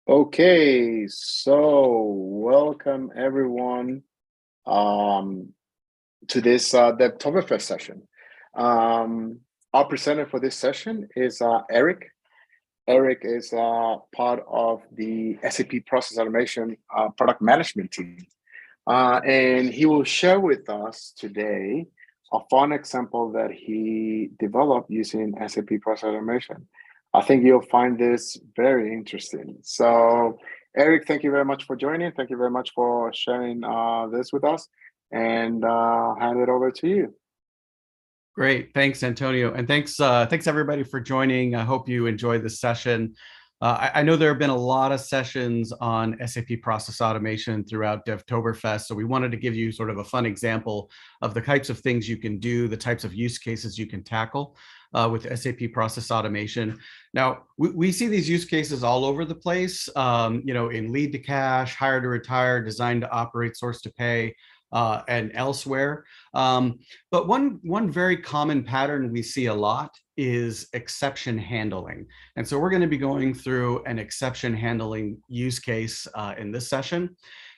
Okay, so welcome everyone um, to this the Oktoberfest session. Um, our presenter for this session is Eric. Eric is part of the SAP Process Automation product management team. And he will share with us today a fun example that he developed using SAP Process Automation. I think you'll find this very interesting. So, Eric, thank you very much for joining. Thank you very much for sharing this with us. And hand it over to you. Great, thanks, Antonio, and thanks everybody for joining. I hope you enjoyed this session. I know there have been a lot of sessions on SAP Process Automation throughout Devtoberfest, so we wanted to give you sort of a fun example of the types of things you can do, the types of use cases you can tackle with SAP Process Automation. Now, we see these use cases all over the place, in lead to cash, hire to retire, design to operate, source to pay, and elsewhere. But one very common pattern we see a lot is exception handling. And so we're going to be going through an exception handling use case in this session.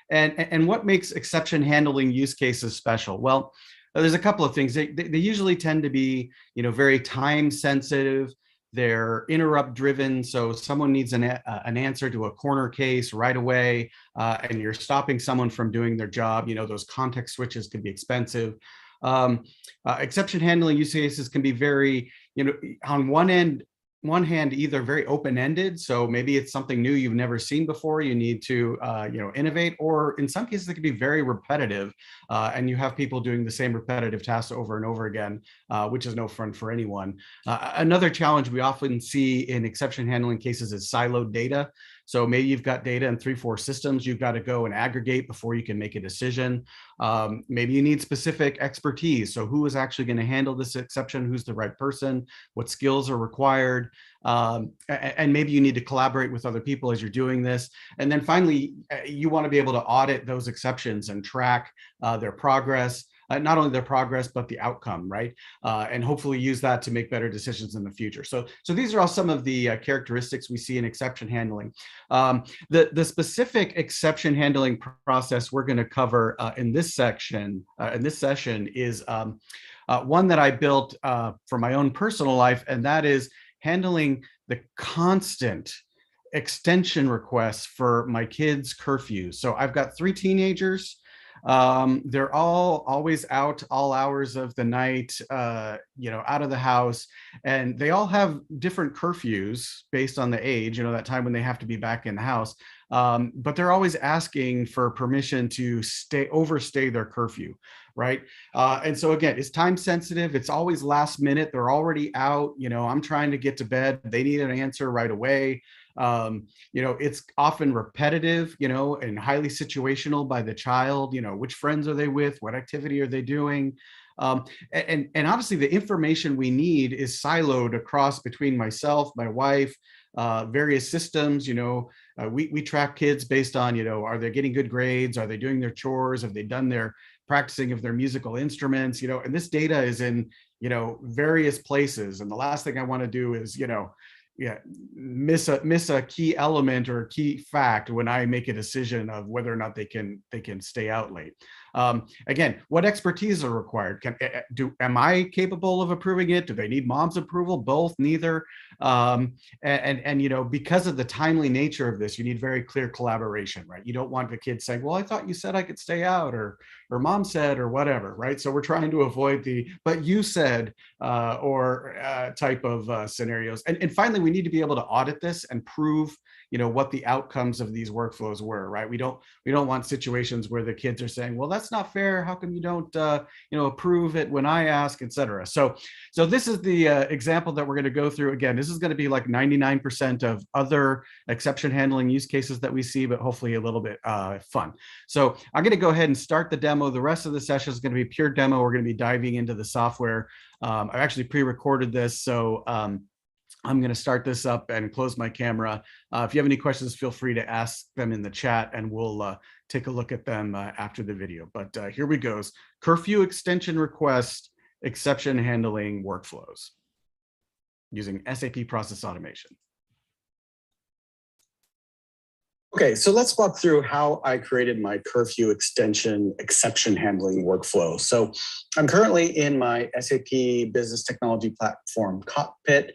And what makes exception handling use cases special? Well, there's a couple of things. They usually tend to be, very time sensitive. They're interrupt driven, so someone needs an answer to a corner case right away, and you're stopping someone from doing their job. Those context switches can be expensive. Exception handling use cases can be very, on one hand, either very open-ended, so maybe it's something new you've never seen before, you need to innovate, or in some cases it can be very repetitive, and you have people doing the same repetitive tasks over and over again, which is no fun for anyone. Another challenge we often see in exception handling cases is siloed data. So maybe you've got data in 3-4 systems you've got to go and aggregate before you can make a decision. Maybe you need specific expertise. So who is actually going to handle this exception? Who's the right person? What skills are required? And maybe you need to collaborate with other people as you're doing this. And then finally, you want to be able to audit those exceptions and track their progress. Not only their progress, but the outcome, right? And hopefully use that to make better decisions in the future. So these are all some of the characteristics we see in exception handling. The specific exception handling process we're going to cover in this session is one that I built for my own personal life, and that is handling the constant extension requests for my kids' curfews. So I've got 3 teenagers. They're always out all hours of the night, out of the house, and they all have different curfews based on the age, that time when they have to be back in the house. But they're always asking for permission to overstay their curfew, right? And so again, it's time sensitive. It's always last minute. They're already out. I'm trying to get to bed. They need an answer right away. It's often repetitive, and highly situational by the child. Which friends are they with? What activity are they doing? And obviously the information we need is siloed across between myself, my wife, various systems. We track kids based on, are they getting good grades? Are they doing their chores? Have they done their practicing of their musical instruments? And this data is in, various places. And the last thing I want to do is, miss a key element or a key fact when I make a decision of whether or not they can stay out late. Again, what expertise are required? Am I capable of approving it? Do they need mom's approval? Both, neither. And because of the timely nature of this, you need very clear collaboration, right? You don't want the kids saying, well, I thought you said I could stay out, or mom said, or whatever, right? So we're trying to avoid the but you said type of scenarios. And finally, we need to be able to audit this and prove what the outcomes of these workflows were, right? We don't want situations where the kids are saying, well, that's not fair. How come you don't approve it when I ask, etc. So this is the example that we're going to go through. Again, this is going to be like 99% of other exception handling use cases that we see, but hopefully a little bit fun. So I'm going to go ahead and start the demo. The rest of the session is going to be pure demo. We're going to be diving into the software. I've actually pre-recorded this, so I'm going to start this up and close my camera. If you have any questions, feel free to ask them in the chat, and we'll take a look at them after the video. But here we go. Curfew extension request exception handling workflows using SAP Process Automation. Okay, so let's walk through how I created my curfew extension exception handling workflow. So I'm currently in my SAP Business Technology Platform cockpit.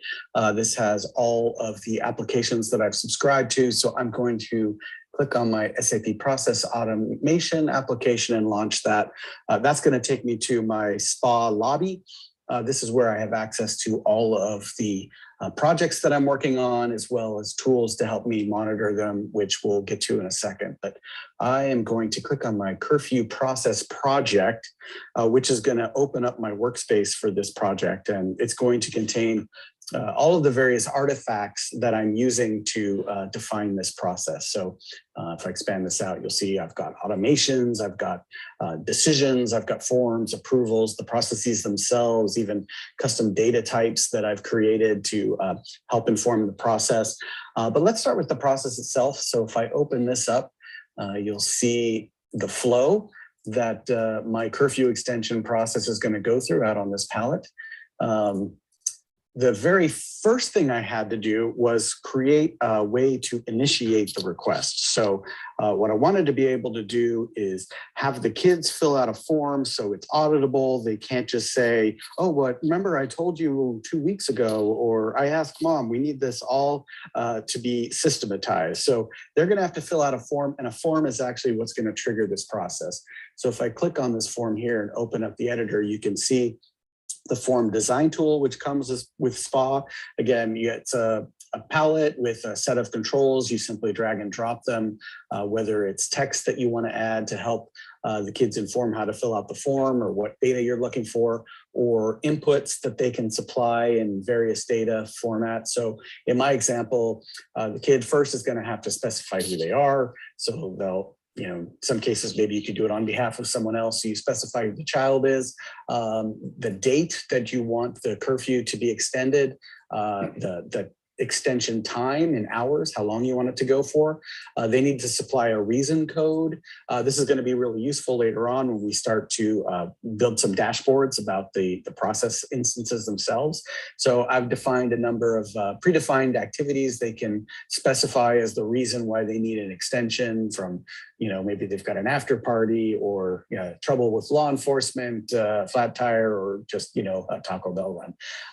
This has all of the applications that I've subscribed to. So I'm going to click on my SAP Process Automation application and launch that. That's going to take me to my SPA lobby. This is where I have access to all of the projects that I'm working on, as well as tools to help me monitor them, which we'll get to in a second. But I am going to click on my curfew process project, which is going to open up my workspace for this project. And it's going to contain all of the various artifacts that I'm using to define this process. So if I expand this out, you'll see I've got automations, I've got decisions, I've got forms, approvals, the processes themselves, even custom data types that I've created to help inform the process. But let's start with the process itself. So if I open this up, you'll see the flow that my curfew extension process is going to go through out on this palette. The very first thing I had to do was create a way to initiate the request. So what I wanted to be able to do is have the kids fill out a form so it's auditable. They can't just say, oh, what, remember I told you 2 weeks ago, or I asked mom, we need this all to be systematized. So they're gonna have to fill out a form, and a form is actually what's gonna trigger this process. So if I click on this form here and open up the editor, you can see the form design tool, which comes with SPA. Again, you get a palette with a set of controls. You simply drag and drop them, whether it's text that you want to add to help the kids inform how to fill out the form or what data you're looking for, or inputs that they can supply in various data formats. So in my example, the kid first is going to have to specify who they are. So they'll, in some cases, maybe you could do it on behalf of someone else. So you specify who the child is, the date that you want the curfew to be extended, the extension time in hours, how long you want it to go for. They need to supply a reason code. This is going to be really useful later on when we start to build some dashboards about the process instances themselves. So I've defined a number of predefined activities they can specify as the reason why they need an extension from, maybe they've got an after party or trouble with law enforcement, flat tire, or just, a Taco Bell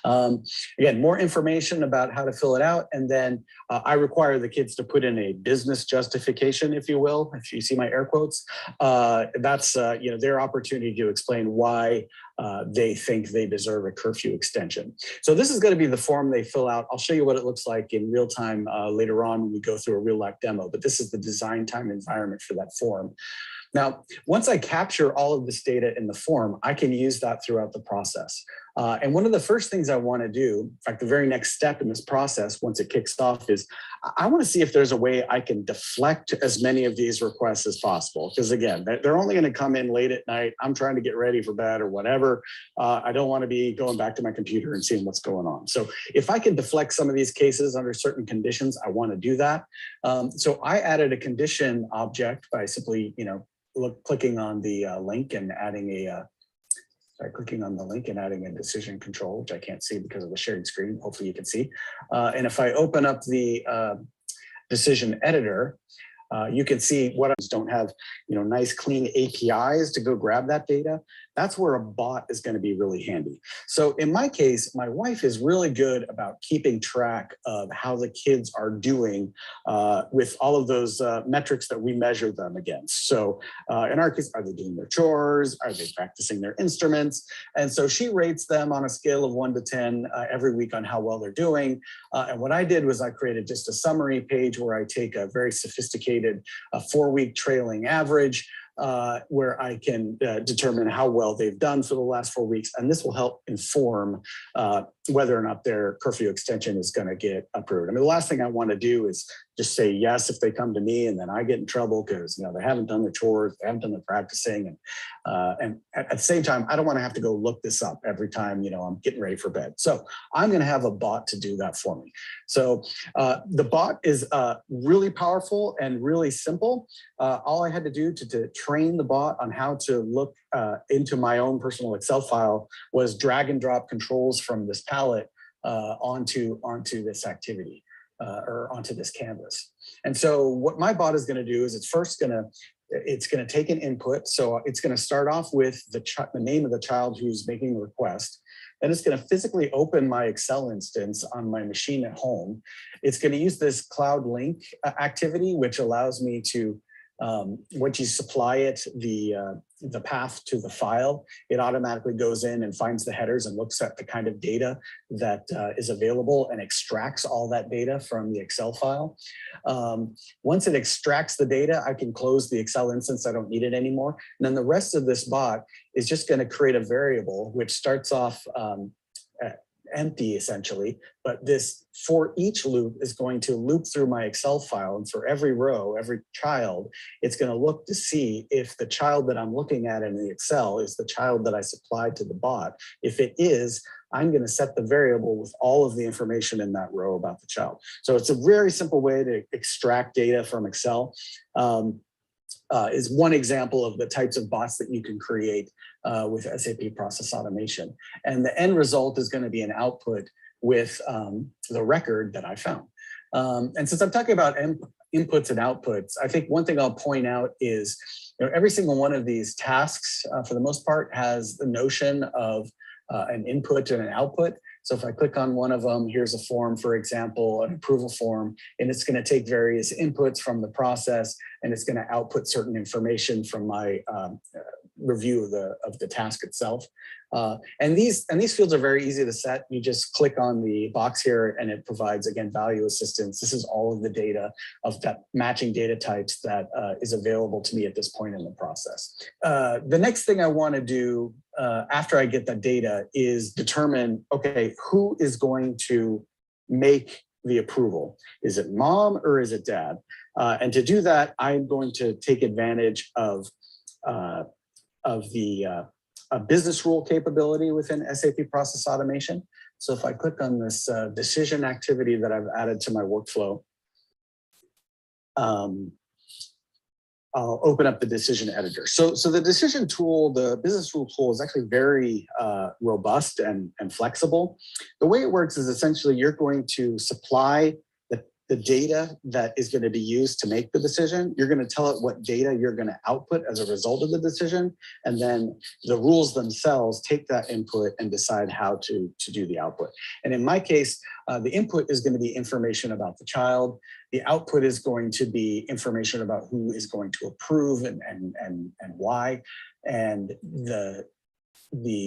run. Again, more information about how to fill it out. And then I require the kids to put in a business justification, if you will, if you see my air quotes. That's their opportunity to explain why they think they deserve a curfew extension. So this is going to be the form they fill out. I'll show you what it looks like in real time later on when we go through a real life demo, but this is the design time environment for that form. Now, once I capture all of this data in the form, I can use that throughout the process. And one of the first things I want to do, in fact, the very next step in this process, once it kicks off, is I want to see if there's a way I can deflect as many of these requests as possible. Because again, they're only going to come in late at night. I'm trying to get ready for bed or whatever. I don't want to be going back to my computer and seeing what's going on. So if I can deflect some of these cases under certain conditions, I want to do that. So I added a condition object by simply, clicking on the link and adding a decision control, which I can't see because of the shared screen. Hopefully you can see. And if I open up the decision editor, you can see what I don't have, nice clean APIs to go grab that data. That's where a bot is going to be really handy. So in my case, my wife is really good about keeping track of how the kids are doing with all of those metrics that we measure them against. So in our case, are they doing their chores? Are they practicing their instruments? And so she rates them on a scale of 1 to 10 every week on how well they're doing. And what I did was I created just a summary page where I take a very sophisticated 4-week trailing average, where I can determine how well they've done for the last 4 weeks. And this will help inform whether or not their curfew extension is going to get approved. I mean, the last thing I want to do is just say yes if they come to me and then I get in trouble because they haven't done their chores, they haven't done their practicing. And at the same time, I don't want to have to go look this up every time I'm getting ready for bed. So I'm going to have a bot to do that for me. So the bot is really powerful and really simple. All I had to do to train the bot on how to look into my own personal Excel file was drag and drop controls from this palette onto this activity. or onto this canvas. And so what my bot is going to do is it's going to take an input. So it's going to start off with the name of the child who's making the request. Then it's going to physically open my Excel instance on my machine at home. It's going to use this cloud link activity, which allows me to, once you supply it the path to the file, it automatically goes in and finds the headers and looks at the kind of data that is available and extracts all that data from the Excel file. Once it extracts the data, I can close the Excel instance. I don't need it anymore. And then the rest of this bot is just going to create a variable which starts off empty essentially, but this for each loop is going to loop through my Excel file, and for every row, every child, it's going to look to see if the child that I'm looking at in the Excel is the child that I supplied to the bot. If it is, I'm going to set the variable with all of the information in that row about the child. So it's a very simple way to extract data from Excel. Is one example of the types of bots that you can create with SAP Process Automation. And the end result is going to be an output with the record that I found. And since I'm talking about inputs and outputs, I think one thing I'll point out is, every single one of these tasks, for the most part, has the notion of an input and an output. So if I click on one of them, here's a form, for example, an approval form, and it's going to take various inputs from the process, and it's going to output certain information from my review of the task itself. And these fields are very easy to set. You just click on the box here and it provides, again, value assistance. This is all of the data of that matching data types that is available to me at this point in the process. The next thing I want to do after I get that data is determine, okay, who is going to make the approval? Is it mom or is it dad? And to do that, I'm going to take advantage of the business rule capability within SAP Process Automation. So if I click on this decision activity that I've added to my workflow, I'll open up the decision editor. So the decision tool, the business rule tool, is actually very robust and flexible. The way it works is essentially you're going to supply the data that is going to be used to make the decision. You're going to tell it what data you're going to output as a result of the decision. And then the rules themselves take that input and decide how to do the output. And in my case, the input is going to be information about the child. The output is going to be information about who is going to approve and why. And the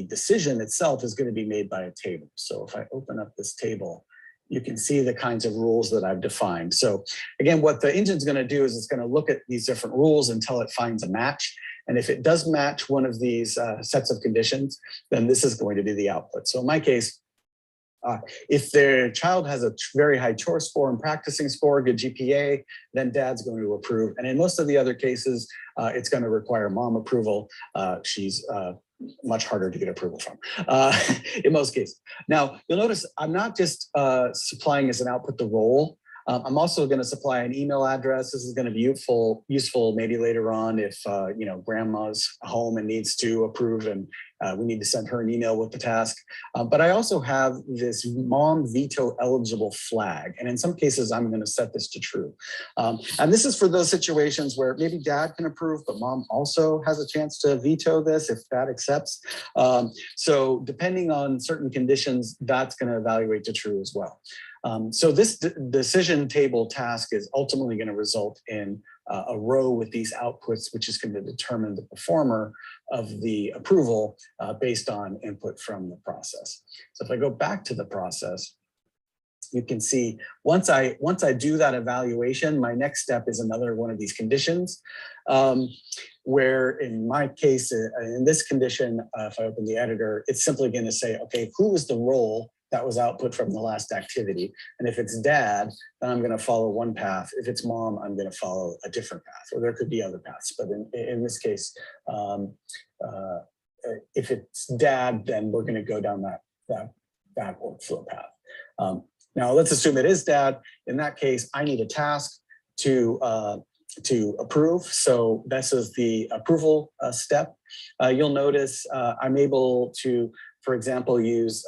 decision itself is going to be made by a table. So if I open up this table, you can see the kinds of rules that I've defined. So again, what the engine's going to do is it's going to look at these different rules until it finds a match. And if it does match one of these sets of conditions, then this is going to be the output. So in my case, if their child has a very high chore score and practicing score, good GPA, then dad's going to approve. And in most of the other cases, it's going to require mom approval. She's much harder to get approval from in most cases. Now, you'll notice I'm not just supplying as an output the role. I'm also going to supply an email address. This is going to be useful maybe later on if grandma's home and needs to approve and we need to send her an email with the task. But I also have this mom veto eligible flag. And in some cases, I'm going to set this to true. And this is for those situations where maybe dad can approve, but mom also has a chance to veto this if dad accepts. So depending on certain conditions, that's going to evaluate to true as well. So this decision table task is ultimately going to result in a row with these outputs, which is going to determine the performer of the approval based on input from the process. So if I go back to the process, you can see once I do that evaluation, my next step is another one of these conditions, where in my case, in this condition, if I open the editor, it's simply going to say, okay, who was the role that was output from the last activity? And if it's dad, then I'm going to follow one path. If it's mom, I'm going to follow a different path, or there could be other paths. But in this case, if it's dad, then we're going to go down that workflow path. Now let's assume it is dad. In that case, I need a task to approve. So this is the approval step. You'll notice I'm able to for example, use,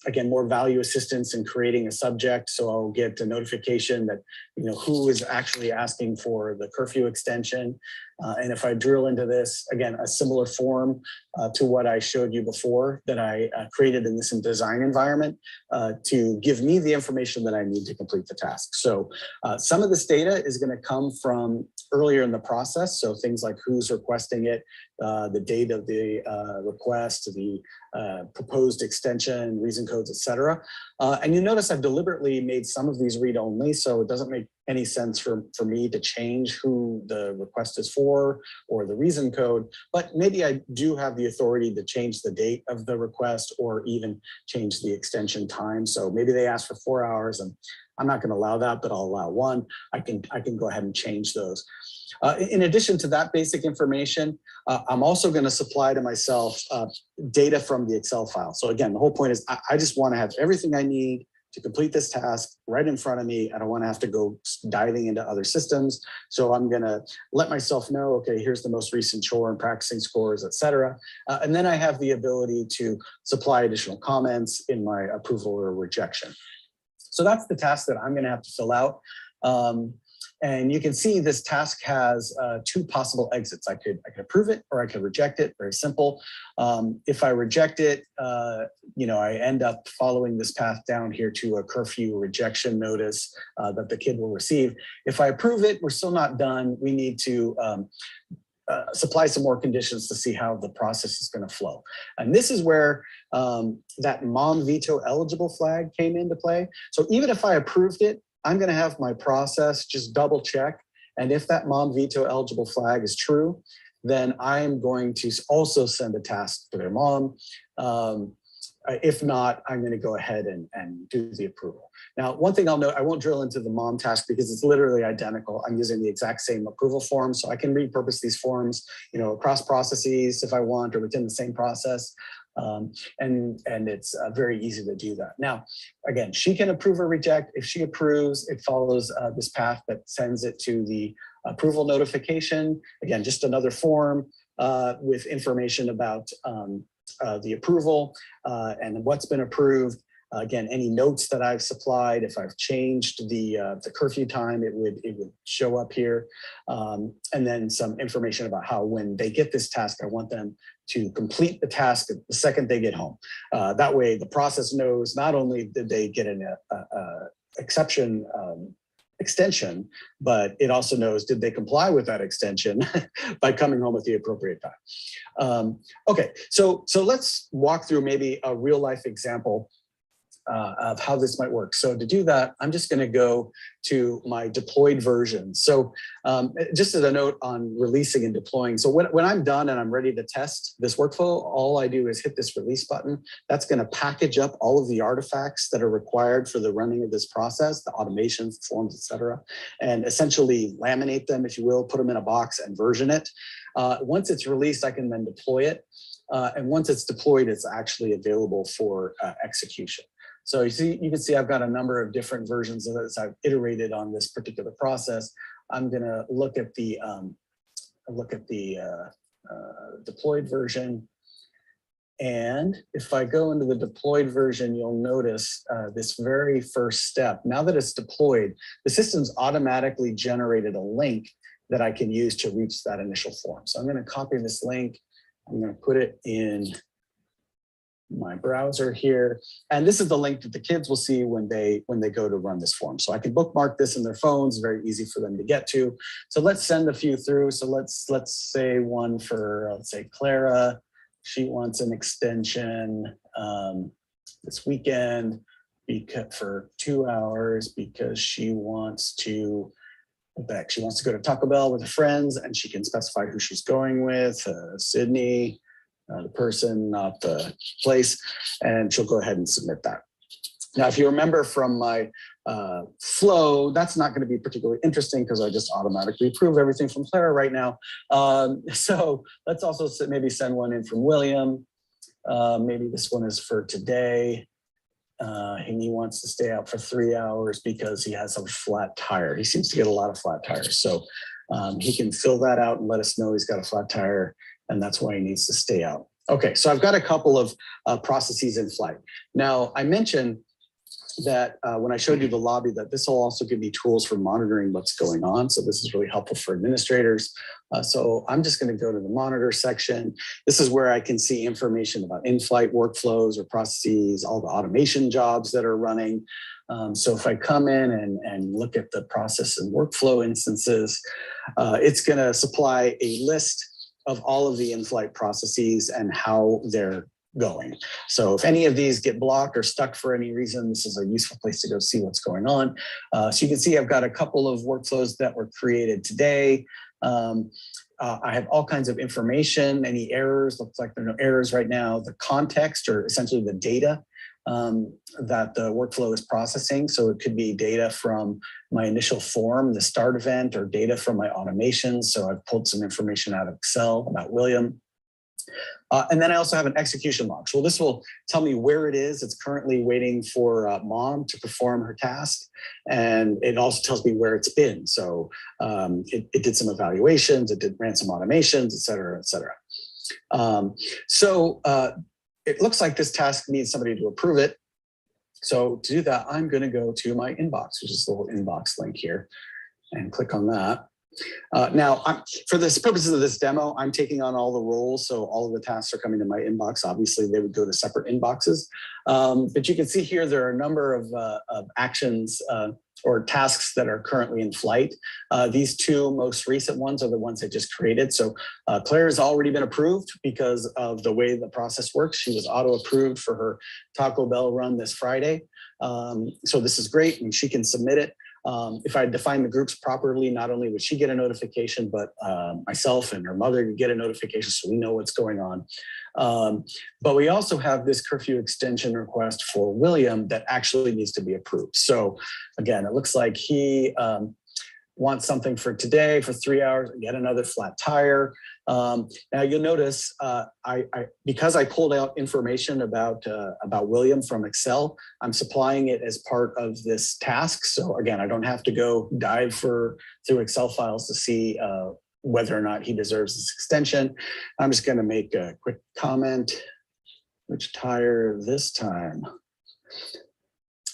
again, more value assistance in creating a subject. So I'll get a notification that, who is actually asking for the curfew extension. And if I drill into this, again, a similar form to what I showed you before that I created in this design environment to give me the information that I need to complete the task. So some of this data is going to come from earlier in the process. So things like who's requesting it, the date of the request, the proposed extension, reason codes, etc. And you notice I've deliberately made some of these read only, so it doesn't make any sense for me to change who the request is for or the reason code, but maybe I do have the authority to change the date of the request or even change the extension time. So maybe they ask for 4 hours and I'm not going to allow that, but I'll allow 1. I can go ahead and change those. In addition to that basic information, I'm also going to supply to myself data from the Excel file. So again, the whole point is I just want to have everything I need to complete this task right in front of me. I don't want to have to go diving into other systems. So I'm going to let myself know, okay, here's the most recent chore and practicing scores, et cetera. And then I have the ability to supply additional comments in my approval or rejection. So that's the task that I'm going to have to fill out. And you can see this task has 2 possible exits. I could approve it or I could reject it. Very simple. If I reject it, I end up following this path down here to a curfew rejection notice that the kid will receive. If I approve it, we're still not done. We need to supply some more conditions to see how the process is going to flow. And this is where that mom veto eligible flag came into play. So even if I approved it, I'm going to have my process just double check. And if that mom veto eligible flag is true, then I'm going to also send a task to their mom. If not, I'm going to go ahead and do the approval. Now, one thing I'll note, I won't drill into the mom task because it's literally identical. I'm using the exact same approval form, so I can repurpose these forms, across processes if I want or within the same process. And it's very easy to do that. Now, again, she can approve or reject. If she approves, it follows this path that sends it to the approval notification. Again, just another form with information about the approval and what's been approved. Again, any notes that I've supplied, if I've changed the curfew time, it would show up here. And then some information about how when they get this task, I want them to complete the task the second they get home. That way the process knows not only did they get an extension, but it also knows did they comply with that extension by coming home at the appropriate time. Okay, so let's walk through maybe a real life example of how this might work. So to do that, I'm just going to go to my deployed version. So just as a note on releasing and deploying. So when I'm done and I'm ready to test this workflow, all I do is hit this release button. That's going to package up all of the artifacts that are required for the running of this process, the automations, the forms, et cetera, and essentially laminate them, if you will, put them in a box and version it. Once it's released, I can then deploy it. And once it's deployed, it's actually available for execution. So you can see I've got a number of different versions of it as I've iterated on this particular process. I'm going to look at the deployed version. And if I go into the deployed version, you'll notice this very first step. Now that it's deployed, the system's automatically generated a link that I can use to reach that initial form. So I'm going to copy this link. I'm going to put it in my browser here. And this is the link that the kids will see when they go to run this form. So I can bookmark this in their phones, very easy for them to get to. So let's send a few through. So let's say one for, let's say Clara. She wants an extension this weekend for 2 hours because she wants to go to Taco Bell with her friends, and she can specify who she's going with, Sydney, the person, not the place, and she'll go ahead and submit that. Now, if you remember from my flow, that's not going to be particularly interesting because I just automatically approve everything from Clara right now. So let's also maybe send one in from William. Maybe this one is for today. And he wants to stay out for 3 hours because he has a flat tire. He seems to get a lot of flat tires. So he can fill that out and let us know he's got a flat tire, and that's why he needs to stay out. Okay, so I've got a couple of processes in flight. Now, I mentioned that when I showed you the lobby, that this will also give me tools for monitoring what's going on. So this is really helpful for administrators. So I'm just going to go to the monitor section. This is where I can see information about in-flight workflows or processes, all the automation jobs that are running. So if I come in and look at the process and workflow instances, it's going to supply a list of all of the in-flight processes and how they're going. So if any of these get blocked or stuck for any reason, this is a useful place to go see what's going on. So you can see I've got a couple of workflows that were created today. I have all kinds of information, any errors, looks like there are no errors right now. The context, or essentially the data that the workflow is processing. So it could be data from my initial form, the start event, or data from my automation. So I've pulled some information out of Excel about William. And then I also have an execution log. So this will tell me where it is. It's currently waiting for mom to perform her task. And it also tells me where it's been. So it did some evaluations, it ran some automations, et cetera, et cetera. It looks like this task needs somebody to approve it. So to do that, I'm going to go to my inbox, which is the little inbox link here, and click on that. Now, for the purposes of this demo, I'm taking on all the roles, so all of the tasks are coming to my inbox. Obviously, they would go to separate inboxes. But you can see here there are a number of actions or tasks that are currently in flight. These two most recent ones are the ones I just created. So Claire has already been approved because of the way the process works. She was auto-approved for her Taco Bell run this Friday. So this is great, and she can submit it. If I define the groups properly, not only would she get a notification, but myself and her mother would get a notification, so we know what's going on. But we also have this curfew extension request for William that actually needs to be approved. So again, it looks like he wants something for today for 3 hours, yet another flat tire. Now you'll notice because I pulled out information about William from Excel, I'm supplying it as part of this task. So again, I don't have to go dive through Excel files to see whether or not he deserves this extension. I'm just going to make a quick comment. Which tire this time?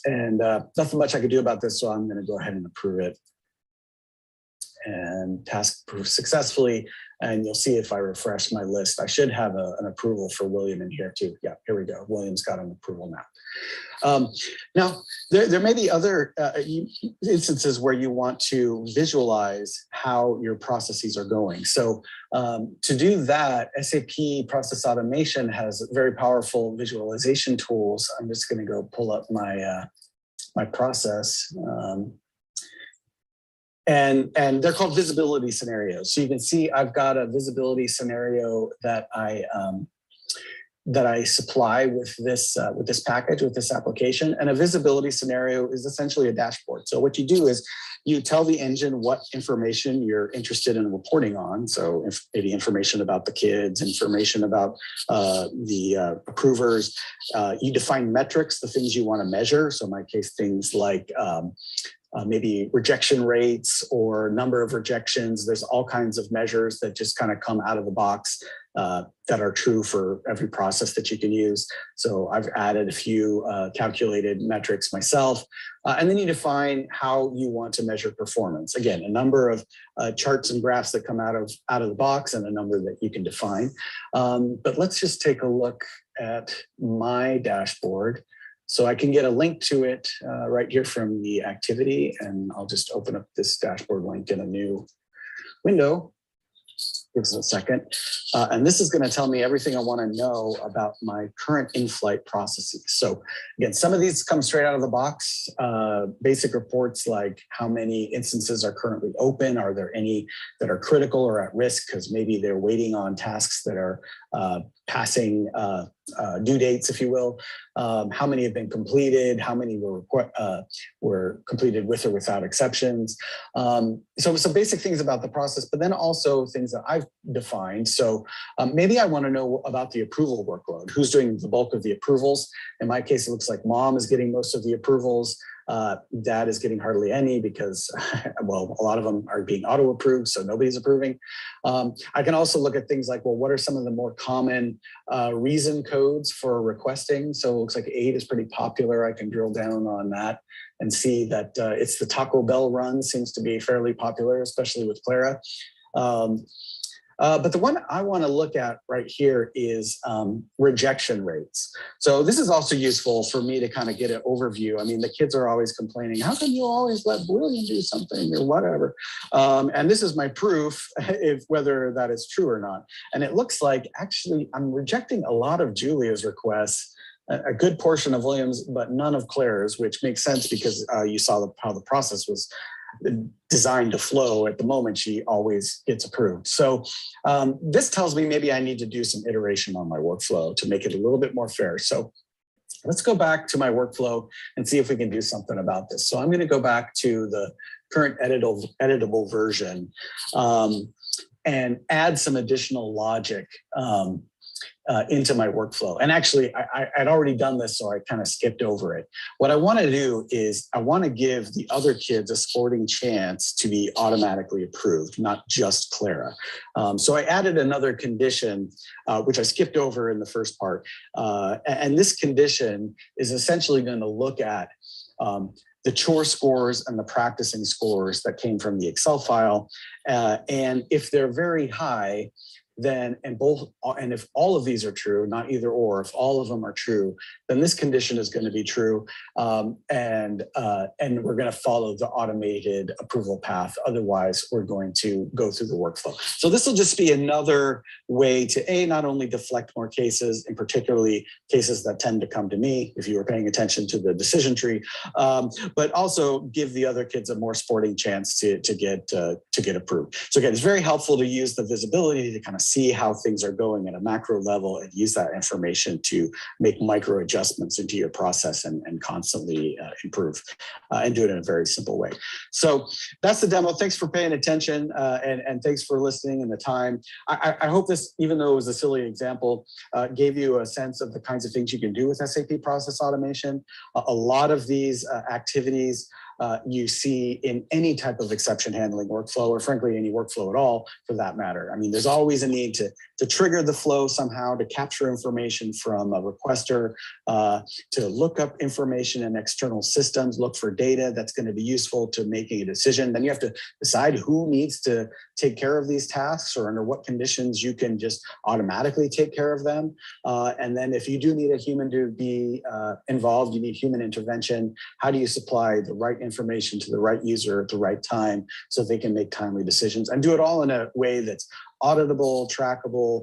And nothing much I could do about this, so I'm going to go ahead and approve it. And task approved successfully. And you'll see if I refresh my list, I should have an approval for William in here too. Yeah, here we go. William's got an approval now. Now, there may be other instances where you want to visualize how your processes are going. So to do that, SAP Process Automation has very powerful visualization tools. I'm just going to go pull up my, my process. And they're called visibility scenarios. So you can see I've got a visibility scenario that I supply with this package, with this application. And a visibility scenario is essentially a dashboard. So what you do is you tell the engine what information you're interested in reporting on. So if maybe information about the kids, information about the approvers. You define metrics, the things you want to measure. So in my case, things like maybe rejection rates or number of rejections. There's all kinds of measures that just kind of come out of the box that are true for every process that you can use. So I've added a few calculated metrics myself. And then you define how you want to measure performance. Again, a number of charts and graphs that come out of the box and a number that you can define. But let's just take a look at my dashboard. So I can get a link to it right here from the activity, and I'll just open up this dashboard link in a new window. Give us a second. And this is going to tell me everything I want to know about my current in-flight processes. So again, some of these come straight out of the box. Basic reports like how many instances are currently open. Are there any that are critical or at risk because maybe they're waiting on tasks that are passing due dates, if you will. How many have been completed? How many were completed with or without exceptions? So some basic things about the process, but then also things that I've defined. So maybe I want to know about the approval workload. Who's doing the bulk of the approvals? In my case, it looks like mom is getting most of the approvals. Dad is getting hardly any because, well, a lot of them are being auto-approved, so nobody's approving. I can also look at things like, well, what are some of the more common reason codes for requesting? So it looks like 8 is pretty popular. I can drill down on that and see that it's the Taco Bell run seems to be fairly popular, especially with Clara. But the one I want to look at right here is rejection rates. So this is also useful for me to kind of get an overview. I mean, the kids are always complaining, how come you always let William do something or whatever? And this is my proof if whether that is true or not. And it looks like actually I'm rejecting a lot of Julia's requests, a good portion of William's, but none of Claire's, which makes sense because you saw how the process was designed to flow. At the moment, she always gets approved. So this tells me maybe I need to do some iteration on my workflow to make it a little bit more fair. So let's go back to my workflow and see if we can do something about this. So I'm going to go back to the current editable version and add some additional logic into my workflow. And actually, I'd already done this, so I kind of skipped over it. What I want to do is I want to give the other kids a sporting chance to be automatically approved, not just Clara. So I added another condition, which I skipped over in the first part. And this condition is essentially going to look at the chore scores and the practicing scores that came from the Excel file. And if they're very high, then and if all of these are true, not either or, if all of them are true, then this condition is going to be true, and we're going to follow the automated approval path. Otherwise, we're going to go through the workflow. So this will just be another way to not only deflect more cases, and particularly cases that tend to come to me, if you were paying attention to the decision tree, but also give the other kids a more sporting chance to get approved. So again, it's very helpful to use the visibility to kind of see how things are going at a macro level and use that information to make micro adjustments into your process and constantly improve and do it in a very simple way. So that's the demo. Thanks for paying attention and thanks for listening and the time. I hope this, even though it was a silly example, gave you a sense of the kinds of things you can do with SAP Process Automation. A lot of these activities you see in any type of exception handling workflow, or frankly, any workflow at all for that matter. I mean, there's always a need to trigger the flow somehow, to capture information from a requester, to look up information in external systems, look for data that's going to be useful to making a decision. Then you have to decide who needs to take care of these tasks or under what conditions you can just automatically take care of them. And then if you do need a human to be involved, you need human intervention. How do you supply the right information to the right user at the right time so they can make timely decisions and do it all in a way that's auditable, trackable,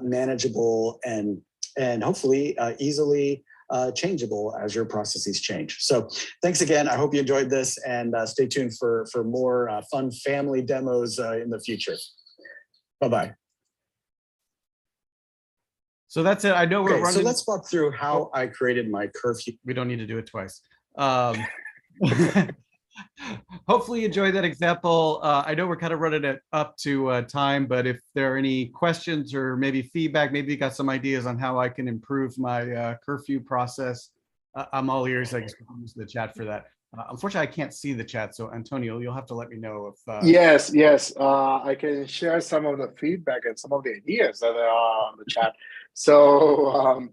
manageable, and hopefully easily changeable as your processes change. So thanks again. I hope you enjoyed this, and stay tuned for more fun family demos in the future. Bye-bye. So that's it. I know we're running. So let's walk through how I created my curfew. We don't need to do it twice. Hopefully you enjoyed that example. I know we're kind of running it up to time, but if there are any questions or maybe feedback, maybe you got some ideas on how I can improve my curfew process, I'm all ears. I guess we can use the chat for that. Unfortunately, I can't see the chat, so Antonio, you'll have to let me know if. Yes. I can share some of the feedback and some of the ideas that are on the chat. So.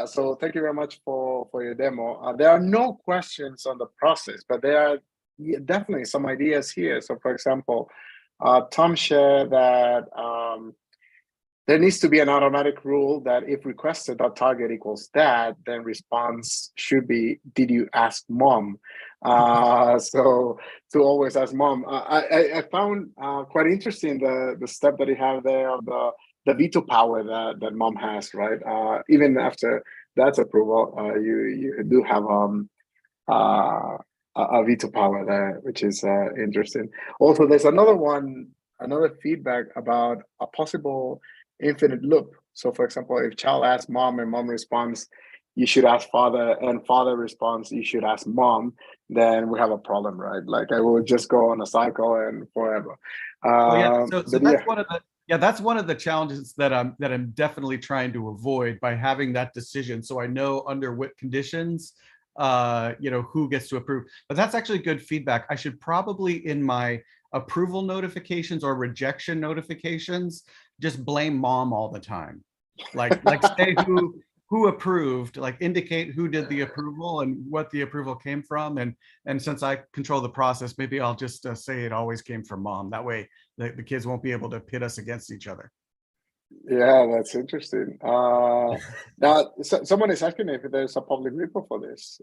So thank you very much for your demo. There are no questions on the process, but there are definitely some ideas here. So for example, Tom shared that there needs to be an automatic rule that if requested.target equals that, then response should be, did you ask mom? So to always ask mom. I found quite interesting the step that you have there of the veto power that mom has, right? Even after that's approval, you do have a veto power there, which is interesting. Also, there's another feedback about a possible infinite loop. So for example, if child asks mom and mom responds, you should ask father, and father responds, you should ask mom, then we have a problem, right? Like I will just go on a cycle and forever. So that's one of the that's one of the challenges that I'm definitely trying to avoid by having that decision. So I know under what conditions who gets to approve. But that's actually good feedback. I should probably, in my approval notifications or rejection notifications, just blame mom all the time. Like say who approved, like indicate who did the approval and what the approval came from. And since I control the process, maybe I'll just say it always came from mom. That way the kids won't be able to pit us against each other. Yeah, that's interesting. Now, someone is asking if there's a public repo for this.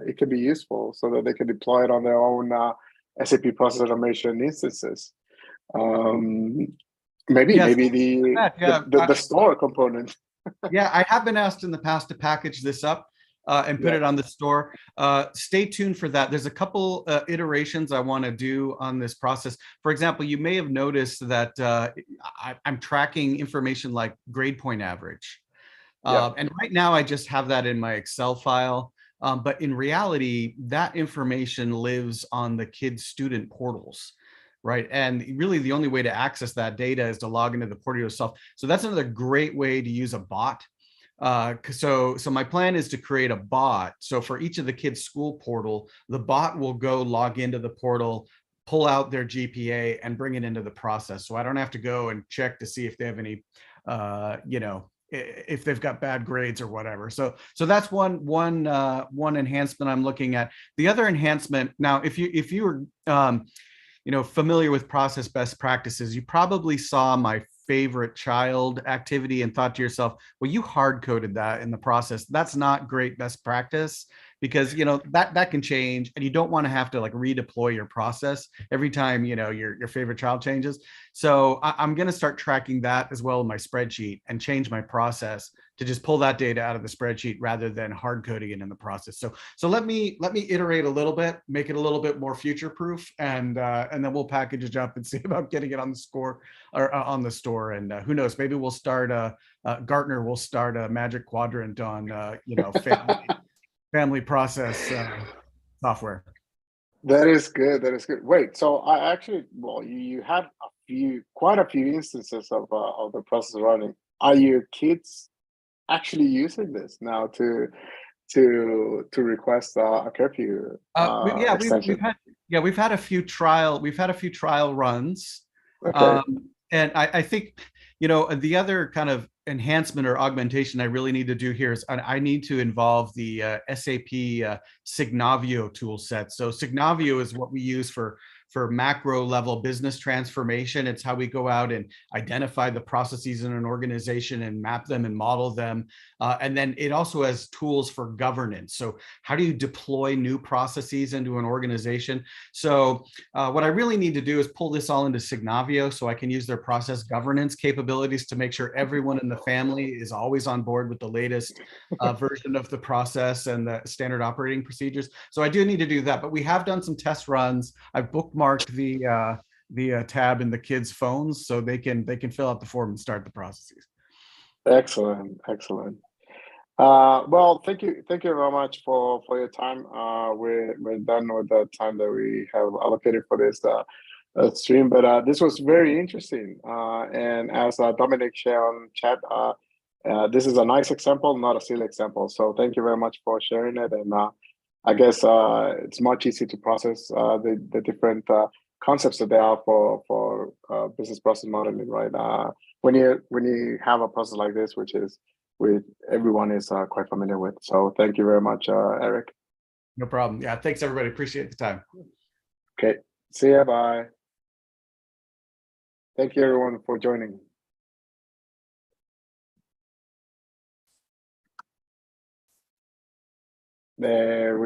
It can be useful so that they can deploy it on their own SAP Process Automation instances. Maybe Yes, the store component. Yeah, I have been asked in the past to package this up and put it on the store. Stay tuned for that. There's a couple iterations I want to do on this process. For example, you may have noticed that I'm tracking information like grade point average. And right now I just have that in my Excel file. But in reality, that information lives on the kids' student portals. Right. And really the only way to access that data is to log into the portal yourself. So that's another great way to use a bot. So my plan is to create a bot. So for each of the kids' school portal, the bot will go log into the portal, pull out their GPA and bring it into the process. So I don't have to go and check to see if they have any, if they've got bad grades or whatever. So that's one enhancement I'm looking at. The other enhancement, now, if you were familiar with process best practices, you probably saw my favorite child activity and thought to yourself, well, you hard coded that in the process. That's not great best practice, because that can change, and you don't want to have to like redeploy your process every time your favorite child changes. So I'm going to start tracking that as well in my spreadsheet and change my process to just pull that data out of the spreadsheet rather than hard coding it in the process. So let me iterate a little bit, make it a little bit more future proof, and then we'll package it up and see about getting it on the score or on the store. And who knows, maybe we'll start Gartner will start a Magic Quadrant on family process software. That is good. That is good. Wait, so I actually, well, you had quite a few instances of the process running. Are your kids actually using this now to request a curfew extension? We've had a few trial runs. Okay. And I think the other kind of enhancement or augmentation I really need to do here is I need to involve the SAP Signavio tool set. So Signavio is what we use for macro level business transformation. It's how we go out and identify the processes in an organization and map them and model them. And then it also has tools for governance. So how do you deploy new processes into an organization? So what I really need to do is pull this all into Signavio so I can use their process governance capabilities to make sure everyone in the family is always on board with the latest version of the process and the standard operating procedures. So I do need to do that, but we have done some test runs. I've bookmarked the tab in the kids' phones so they can fill out the form and start the processes. Excellent. Well, thank you very much for your time. We're done with the time that we have allocated for this stream, but this was very interesting. And as Dominic shared on chat, this is a nice example, not a silly example. So thank you very much for sharing it. And I guess it's much easier to process the different concepts that there are for business process modeling, right? When you have a process like this, which everyone is quite familiar with. So thank you very much, Eric. No problem. Yeah, thanks everybody. Appreciate the time. Okay, see ya. Bye. Thank you everyone for joining. There we